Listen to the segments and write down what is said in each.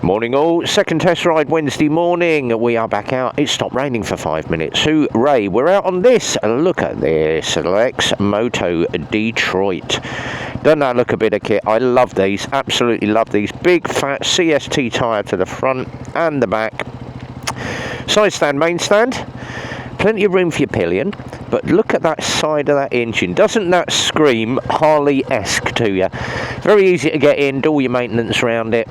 Morning all, second test ride Wednesday morning. We are back out. It stopped raining for 5 minutes. Hooray, we're out on this. Look at this, Lexmoto Detroit. Doesn't that look a bit of kit? I love these, absolutely love these. Big fat CST tyre to the front and the back. Side stand, main stand. Plenty of room for your pillion, but look at that side of that engine. Doesn't that scream Harley-esque to you? Very easy to get in, do all your maintenance around it.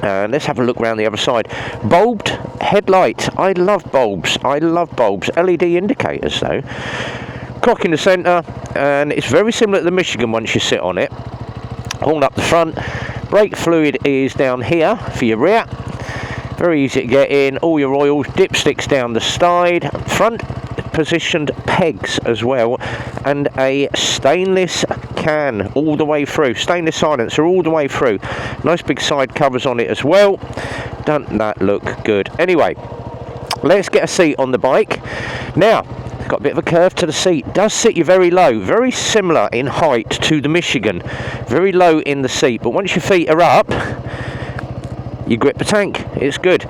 And let's have a look around the other side. Bulbed headlight. I love bulbs. I love bulbs. LED indicators though. Clock in the centre, and it's very similar to the Michigan once you sit on it. Horn up the front. Brake fluid is down here for your rear. Very easy to get in. All your oils, dipsticks down the side. Front positioned pegs as well, and a stainless can all the way through. Stainless silencer all the way through. Nice big side covers on it as well. Doesn't that look good? Anyway, let's get a seat on the bike. Now, got a bit of a curve to the seat. Does sit you very low, very similar in height to the Michigan. Very low in the seat, but once your feet are up, you grip the tank. It's good.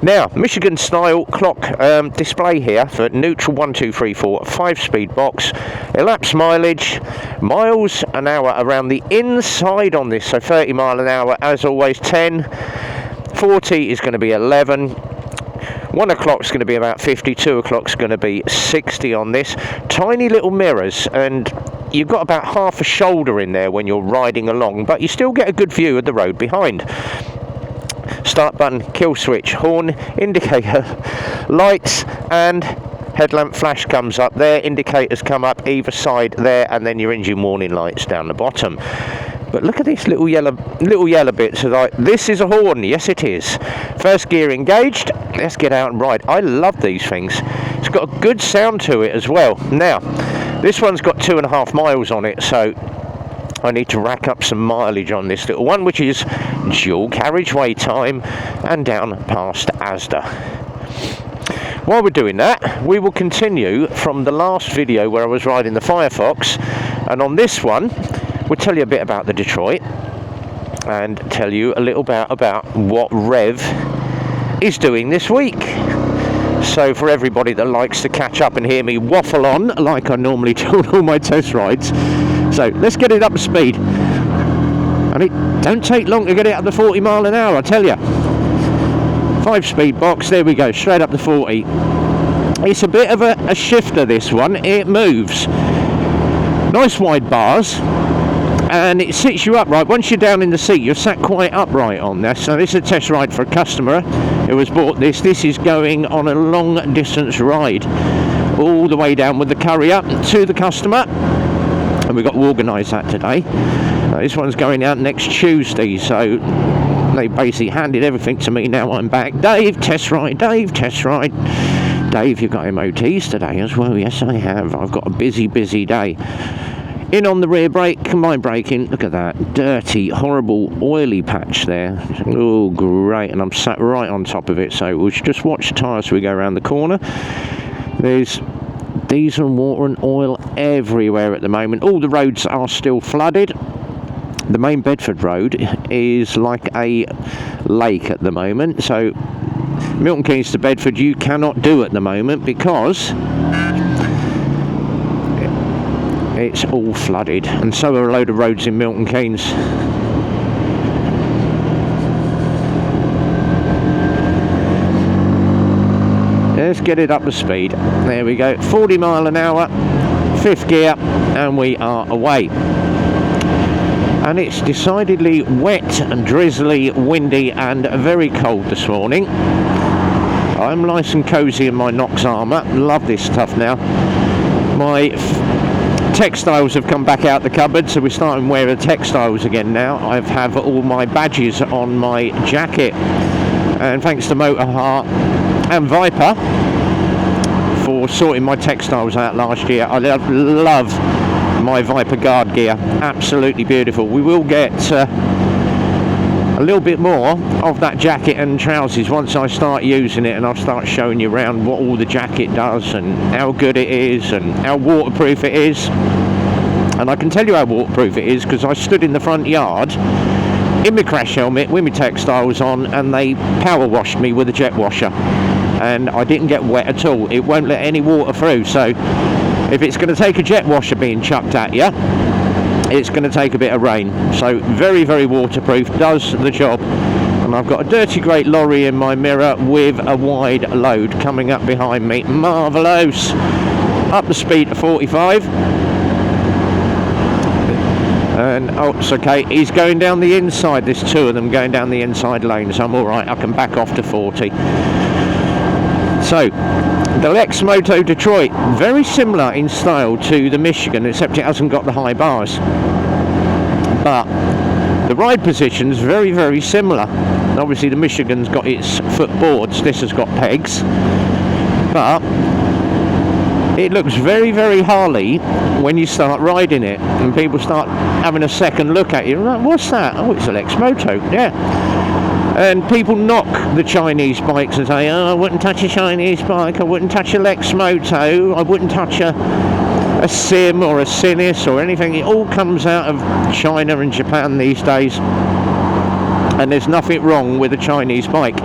Now, Michigan style clock display here for neutral 1, 2, 3, 4, 5-speed box. Elapsed mileage, miles an hour around the inside on this. So 30 mile an hour as always, 10. 40 is going to be 11. 1 o'clock is going to be about 50. 2 o'clock is going to be 60 on this. Tiny little mirrors, and you've got about half a shoulder in there when you're riding along, but you still get a good view of the road behind. Start button, kill switch, horn, indicator, lights, and headlamp flash comes up there. Indicators come up either side there, and then your engine warning lights down the bottom. But look at these little yellow bits. Like, this is a horn. Yes, it is. First gear engaged. Let's get out and ride. I love these things. It's got a good sound to it as well. Now, this one's got 2.5 miles on it, so I need to rack up some mileage on this little one, which is dual carriageway time and down past Asda. While we're doing that, we will continue from the last video where I was riding the Firefox, and on this one we'll tell you a bit about the Detroit and tell you a little bit about what Rev is doing this week. So for everybody that likes to catch up and hear me waffle on like I normally do on all my test rides, so let's get it up to speed. And it don't take long to get it up to 40 mile an hour, I tell you. 5-speed box, there we go, straight up to 40. It's a bit of a shifter, this one. It moves. Nice wide bars, and it sits you upright. Once you're down in the seat, you're sat quite upright on this. So this is a test ride for a customer who has bought this. This is going on a long distance ride all the way down with the courier to the customer, and we've got to organise that today. This one's going out next Tuesday, so they basically handed everything to me. Now I'm back. Dave, test ride. Dave, test ride. Dave, you've got MOTs today as well. Yes, I have. I've got a busy day. In on the rear brake, combined braking. Look at that dirty, horrible, oily patch there. Oh, great. And I'm sat right on top of it, so we'll just watch the tyres as we go around the corner. There's diesel and water and oil everywhere at the moment. All the roads are still flooded. The main Bedford road is like a lake at the moment, so Milton Keynes to Bedford you cannot do at the moment because it's all flooded, and so are a load of roads in Milton Keynes. Let's get it up to speed. There we go, 40 mile an hour, 5th gear, and we are away. And it's decidedly wet and drizzly, windy and very cold this morning. I'm nice and cosy in my Knox armour. Love this stuff now. My textiles have come back out the cupboard, so we're starting wearing textiles again now. I have all my badges on my jacket, and thanks to Motorheart and Viper for sorting my textiles out last year. I love my Viper guard gear, absolutely beautiful. We will get a little bit more of that jacket and trousers once I start using it, and I'll start showing you around what all the jacket does and how good it is and how waterproof it is. And I can tell you how waterproof it is because I stood in the front yard in my crash helmet with my textiles on, and they power washed me with a jet washer, and I didn't get wet at all. It won't let any water through, so if it's going to take a jet washer being chucked at you, it's going to take a bit of rain. So very, very waterproof, does the job. And I've got a dirty great lorry in my mirror with a wide load coming up behind me. Marvellous. Up the speed to 45. And oh, it's okay, he's going down the inside. There's two of them going down the inside lane, so I'm alright, I can back off to 40. So the Lexmoto Detroit, very similar in style to the Michigan, except it hasn't got the high bars, but the ride position's very, very similar. Obviously the Michigan's got its footboards, this has got pegs, but it looks very, very Harley when you start riding it, and people start having a second look at you. Like, what's that? Oh, it's a Lexmoto, yeah. And people knock the Chinese bikes and say, oh, I wouldn't touch a Chinese bike, I wouldn't touch a Lexmoto, I wouldn't touch a Sim or a Sinis or anything. It all comes out of China and Japan these days, and there's nothing wrong with a Chinese bike.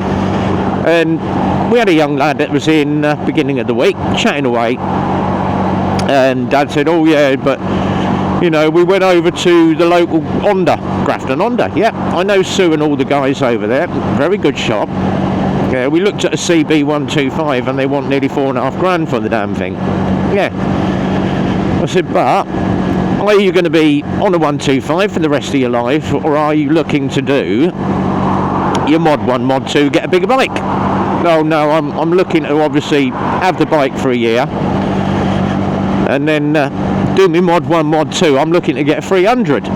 And we had a young lad that was in beginning of the week chatting away, and Dad said, oh yeah, but you know, we went over to the local Honda, Grafton Honda. Yeah, I know Sue and all the guys over there, very good shop. Yeah, we looked at a CB125 and they want nearly $4,500 for the damn thing. Yeah, I said, but are you going to be on a 125 for the rest of your life, or are you looking to do your mod 1, mod 2, get a bigger bike? No, I'm looking to obviously have the bike for a year and then do me mod 1, mod 2. I'm looking to get 300.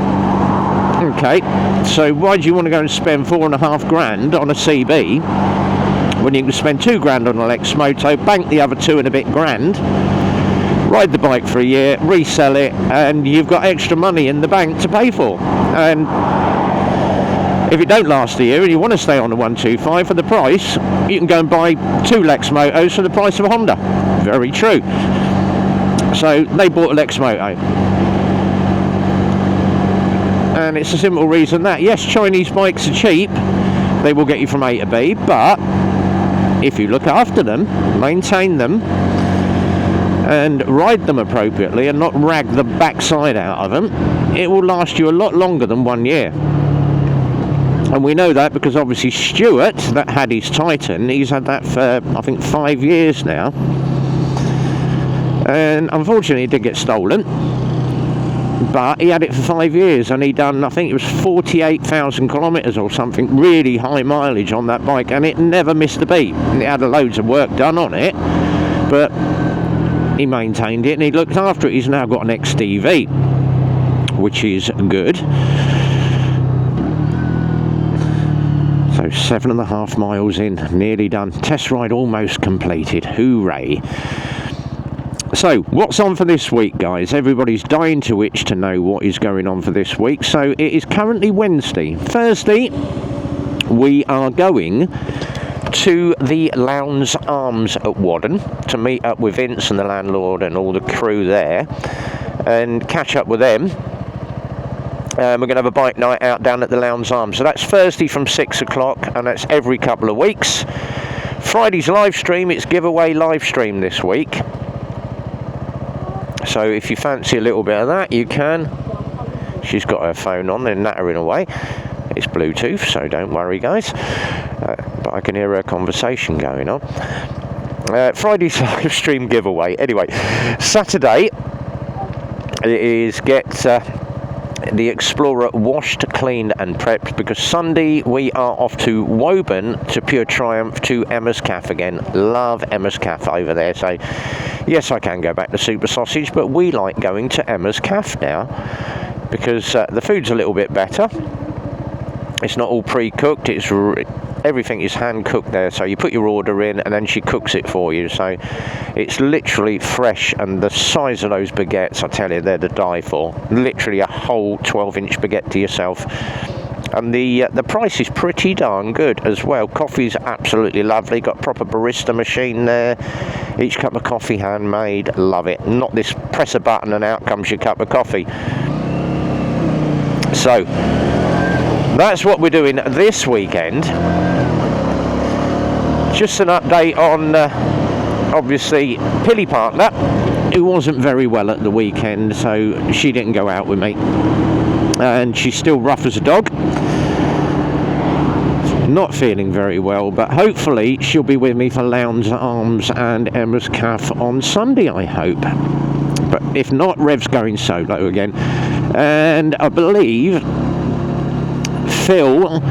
Okay, so why do you want to go and spend $4,500 on a CB when you can spend $2,000 on a Lexmoto, bank the other $2 and a bit grand, ride the bike for a year, resell it, and you've got extra money in the bank to pay for? And if it don't last a year and you want to stay on the 125 for the price, you can go and buy 2 Lexmotos for the price of a Honda. Very true. So they bought a Lexmoto. And it's a simple reason that, yes, Chinese bikes are cheap. They will get you from A to B, but if you look after them, maintain them, and ride them appropriately and not rag the backside out of them, it will last you a lot longer than 1 year. And we know that because obviously Stuart, that had his Titan, he's had that for I think 5 years now, and unfortunately it did get stolen, but he had it for 5 years and he done, I think it was 48,000 kilometres or something, really high mileage on that bike, and it never missed a beat. And it had loads of work done on it, but he maintained it and he looked after it. He's now got an XDV, which is good. So 7.5 miles in, nearly done. Test ride almost completed. Hooray. So what's on for this week, guys? Everybody's dying to itch to know what is going on for this week. So it is currently Wednesday. Thursday we are going to the Lowndes Arms at Wadden to meet up with Vince and the landlord and all the crew there and catch up with them. We're going to have a bike night out down at the Lowndes Arms. So that's Thursday from 6 o'clock, and that's every couple of weeks. Friday's live stream, it's giveaway live stream this week. So if you fancy a little bit of that, you can. She's got her phone on, they're nattering away. It's Bluetooth, so don't worry, guys. But I can hear her conversation going on. Friday's live stream giveaway. Anyway, Saturday is get the Explorer washed, cleaned and prepped, because Sunday we are off to Woburn to Pure Triumph to Emma's Cafe again. Love Emma's Cafe over there, so yes, I can go back to Super Sausage, but we like going to Emma's Cafe now because the food's a little bit better. It's not all pre-cooked, it's everything is hand cooked there, so you put your order in and then she cooks it for you, so it's literally fresh. And the size of those baguettes, I tell you, they're to die for. Literally a whole 12-inch baguette to yourself. And the price is pretty darn good as well. Coffee's absolutely lovely, got proper barista machine there, each cup of coffee handmade. Love it. Not this press a button and out comes your cup of coffee. So that's what we're doing this weekend. Just an update on obviously Pilly partner, who wasn't very well at the weekend, so she didn't go out with me, and she's still rough as a dog, not feeling very well, but hopefully she'll be with me for Lowndes Arms and Emma's Calf on Sunday, I hope. But if not, Rev's going solo again, and I believe Phil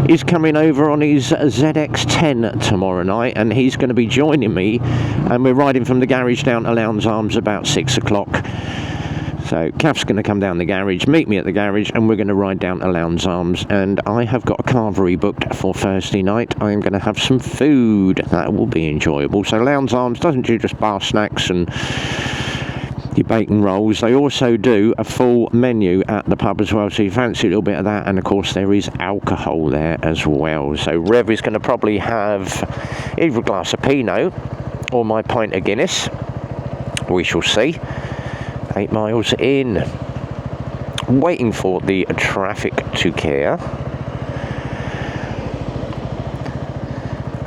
is coming over on his ZX10 tomorrow night, and he's going to be joining me, and we're riding from the garage down to Lowndes Arms about 6 o'clock. So Kath's going to come down the garage, meet me at the garage, and we're going to ride down to Lowndes Arms. And I have got a carvery booked for Thursday night. I am going to have some food. That will be enjoyable. So Lowndes Arms doesn't do just bar snacks and your bacon rolls. They also do a full menu at the pub as well, so you fancy a little bit of that. And of course there is alcohol there as well. So Rev is going to probably have either a glass of Pinot or my pint of Guinness. We shall see. 8 miles in, waiting for the traffic to clear,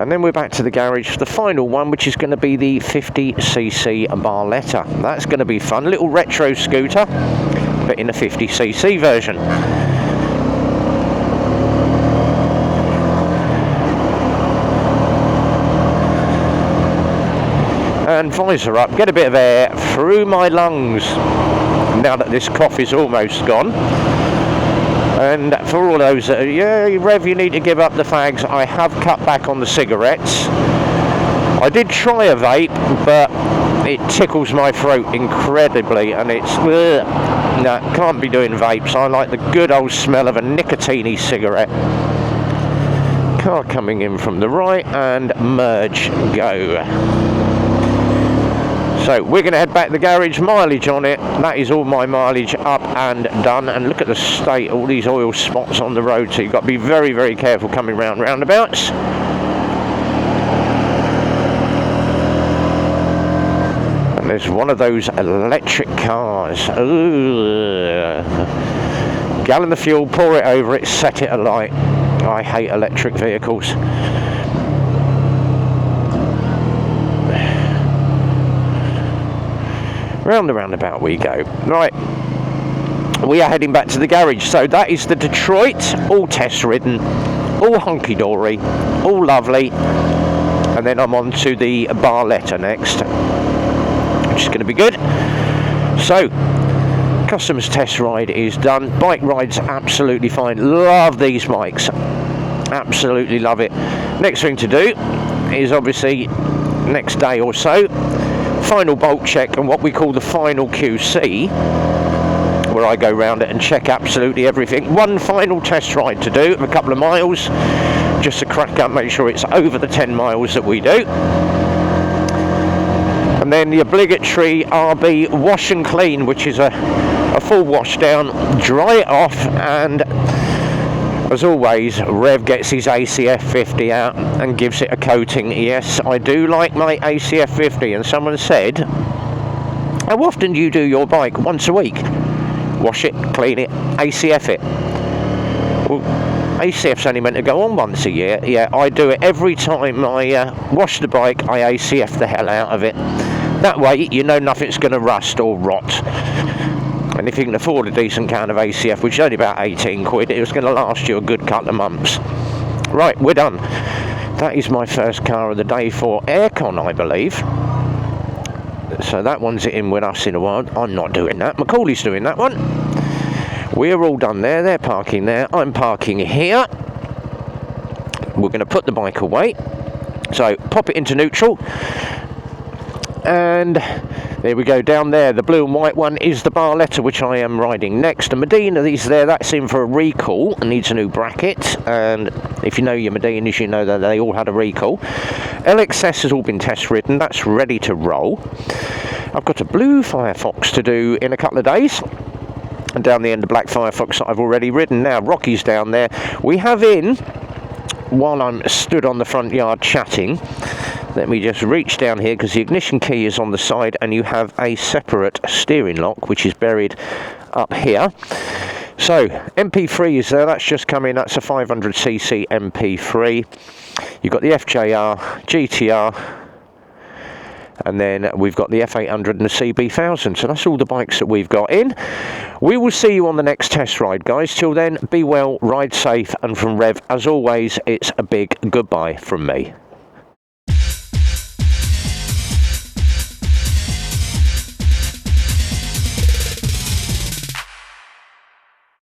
and then we're back to the garage for the final one, which is going to be the 50cc Barletta. That's going to be fun, little retro scooter, but in a 50cc version. And visor up, get a bit of air through my lungs now that this cough is almost gone. And for all those that are, yeah, Rev, you need to give up the fags, I have cut back on the cigarettes. I did try a vape, but it tickles my throat incredibly, and it's no, can't be doing vapes. I like the good old smell of a nicotine-y cigarette. Car coming in from the right, and merge, go. So we're going to head back to the garage, mileage on it, that is all my mileage up and done. And look at the state, all these oil spots on the road, so you've got to be very, very careful coming round roundabouts. And there's one of those electric cars. Ooh. Gallon of fuel, pour it over it, set it alight. I hate electric vehicles. Round the roundabout we go. Right, we are heading back to the garage. So that is the Detroit, all test ridden, all hunky-dory, all lovely. And then I'm on to the Barletta next, which is going to be good. So, customer's test ride is done. Bike ride's absolutely fine. Love these bikes. Absolutely love it. Next thing to do is obviously next day or so, final bolt check and what we call the final QC, where I go round it and check absolutely everything. One final test ride to do of a couple of miles, just to crack up, make sure it's over the 10 miles that we do. And then the obligatory RB wash and clean, which is a full wash down, dry it off, and as always, Rev gets his ACF 50 out and gives it a coating. Yes, I do like my ACF 50, and someone said, how often do you do your bike? Once a week. Wash it, clean it, ACF it. Well, ACF's only meant to go on once a year. Yeah, I do it every time I wash the bike, I ACF the hell out of it. That way, you know nothing's going to rust or rot. And if you can afford a decent can of ACF, which is only about 18 quid, it was going to last you a good couple of months. Right, we're done. That is my first car of the day for Aircon, I believe. So that one's in with us in a while. I'm not doing that. Macaulay's doing that one. We're all done there. They're parking there. I'm parking here. We're going to put the bike away. So pop it into neutral. And there we go, down there, the blue and white one is the Barletta, which I am riding next. And Medina, these there, that's in for a recall and needs a new bracket. And if you know your Medinas, you know that they all had a recall. LXS has all been test ridden, that's ready to roll. I've got a blue Firefox to do in a couple of days. And down the end of black Firefox that I've already ridden. Now, Rocky's down there. We have in, while I'm stood on the front yard chatting, let me just reach down here, because the ignition key is on the side and you have a separate steering lock which is buried up here. So, MP3 is there, that's just come in, that's a 500cc MP3. You've got the FJR, GTR, and then we've got the F800 and the CB1000. So that's all the bikes that we've got in. We will see you on the next test ride, guys. Till then, be well, ride safe, and from Rev, as always, it's a big goodbye from me.